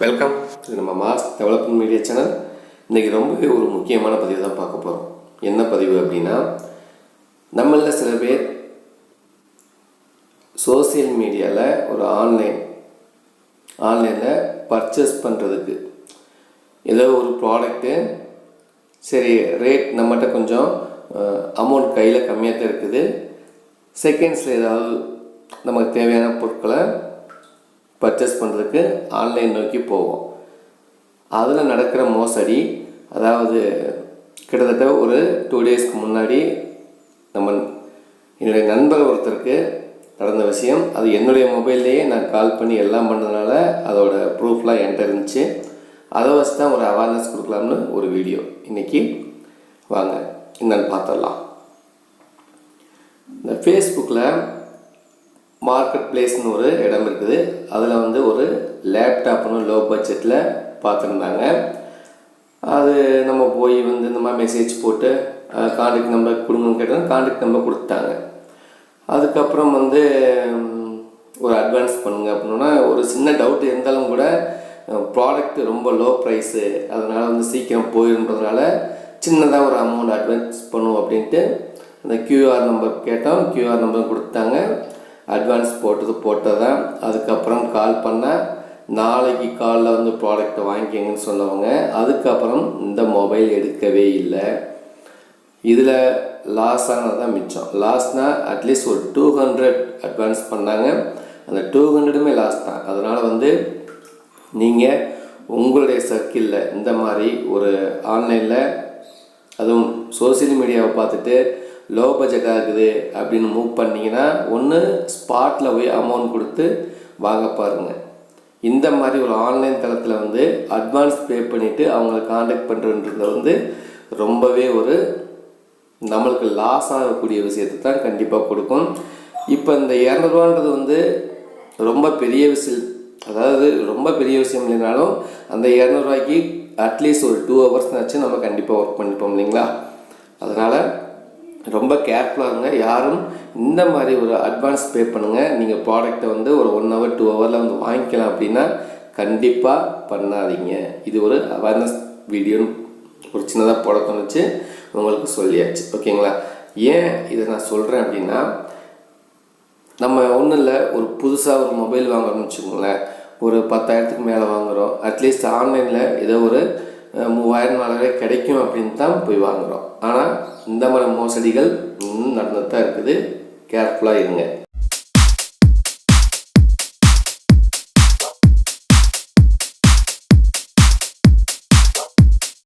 Welcome. இது நம்ம mass development media channel. இன்றைக்கி ரொம்பவே ஒரு முக்கியமான பதிவு தான் பார்க்க போகிறோம். என்ன பதிவு அப்படின்னா, நம்மளில் சில பேர் சோசியல் மீடியாவில் ஒரு ஆன்லைனில் பர்ச்சேஸ் பண்ணுறதுக்கு ஏதோ ஒரு ப்ராடக்ட்டு, சரி ரேட் நம்மகிட்ட கொஞ்சம் அமௌண்ட் கையில் கம்மியாக தான் இருக்குது, செகண்ட்ஸில் ஏதாவது நமக்கு தேவையான பொருட்களை பர்ச்சேஸ் பண்ணுறதுக்கு ஆன்லைன் நோக்கி போவோம். அதில் நடக்கிற மோசடி, அதாவது கிட்டத்தட்ட ஒரு 2 டேஸ்க்கு முன்னாடி என்னுடைய நண்பர் ஒருத்தருக்கு நடந்த விஷயம். அது என்னுடைய மொபைல்லையே நான் கால் பண்ணி எல்லாம் பண்ணதுனால அதோட ப்ரூஃப்லாம் என்கிட்ட இருந்துச்சு. அதை வச்சு தான் ஒரு அவேர்னஸ் கொடுக்கலாம்னு ஒரு வீடியோ. இன்றைக்கி வாங்க என்னன்னு பார்த்துடலாம். இந்த ஃபேஸ்புக்கில் மார்க்கெட் பிளேஸ்னு ஒரு இடம் இருக்குது. அதில் ஒரு லேப்டாப்னு லோ பட்ஜெட்டில் பார்த்துருந்தாங்க. அது நம்ம போய் இந்த மாதிரி மெசேஜ் போட்டு கான்டாக்ட் நம்பர் கொடுங்கன்னு கேட்டால் கான்டாக்ட் நம்பர் கொடுத்தாங்க. அதுக்கப்புறம் ஒரு அட்வான்ஸ் பண்ணுங்க அப்படின்னா, ஒரு சின்ன டவுட் இருந்தாலும் கூட ப்ராடக்ட் ரொம்ப லோ ப்ரைஸு, அதனால் சீக்கிரம் போயிருன்றதுனால சின்னதாக ஒரு அமௌண்ட் அட்வான்ஸ் பண்ணுவோம் அப்படின்ட்டு அந்த கியூஆர் நம்பர் கேட்டோம். கியூஆர் நம்பர் கொடுத்தாங்க. அட்வான்ஸ் போட்டதான். அதுக்கப்புறம் கால் பண்ணால் நாளைக்கு காலில் ப்ராடக்டை வாங்கிக்கங்கன்னு சொன்னவங்க அதுக்கப்புறம் இந்த மொபைல் எடுக்கவே இல்லை. இதில் லாஸ் ஆனதான் மிச்சம். லாஸ்னால் அட்லீஸ்ட் ஒரு 200 அட்வான்ஸ் பண்ணாங்க. அந்த 200மே லாஸ் தான். அதனால் நீங்கள் உங்களுடைய சர்க்கிளில் இந்த மாதிரி ஒரு ஆன்லைனில், அதுவும் சோசியல் மீடியாவை பார்த்துட்டு லோ பட்ஜெட்டாக இருக்குது அப்படின்னு மூவ் பண்ணிங்கன்னா, ஒன்று ஸ்பாட்டில் போய் அமௌண்ட் கொடுத்து வாங்க பாருங்கள். இந்த மாதிரி ஒரு ஆன்லைன் தளத்தில் அட்வான்ஸ் பே பண்ணிவிட்டு அவங்கள காண்டாக்ட் பண்ணுறதுன்றது ரொம்பவே ஒரு நம்மளுக்கு லாஸ் ஆகக்கூடிய விஷயத்தை தான் கண்டிப்பாக கொடுக்கும். இப்போ இந்த 200 ரூபான்றது ரொம்ப பெரிய விஷயம், அதாவது ரொம்ப பெரிய விஷயம் இல்லைனாலும் அந்த 200 ரூபாய்க்கு அட்லீஸ்ட் ஒரு 2 ஹவர்ஸ்னாச்சும் நம்ம கண்டிப்பாக ஒர்க் பண்ணிப்போம் இல்லைங்களா? அதனால் ரொம்ப கேர்ஃபுல்லாக இருங்க. யாரும் இந்த மாதிரி ஒரு அட்வான்ஸ் பே பண்ணுங்கள். நீங்கள் ப்ராடக்டை ஒரு 1 ஹவர் 2 ஹவரில் வாங்கிக்கலாம் அப்படின்னா கண்டிப்பாக பண்ணாதீங்க. இது ஒரு அவேர்னஸ் வீடியோன்னு ஒரு சின்னதாக போட தோணுச்சு, உங்களுக்கு சொல்லியாச்சு. ஓகேங்களா? ஏன் இதை நான் சொல்கிறேன் அப்படின்னா, நம்ம ஒன்றும் இல்லை, ஒரு புதுசாக ஒரு மொபைல் வாங்குறோம்னு வச்சுக்கோங்களேன். ஒரு 10,000க்கு மேலே வாங்குகிறோம். அட்லீஸ்ட் ஆன்லைனில் ஏதோ ஒரு 3000 கிடைக்கும் அப்படின்னு தான் போய் வாங்குகிறோம். ஆனால் இந்த மாதிரி மோசடிகள் இன்னும் நடந்துட்டு தான் இருக்குது. கேர்ஃபுல்லாக இருங்க.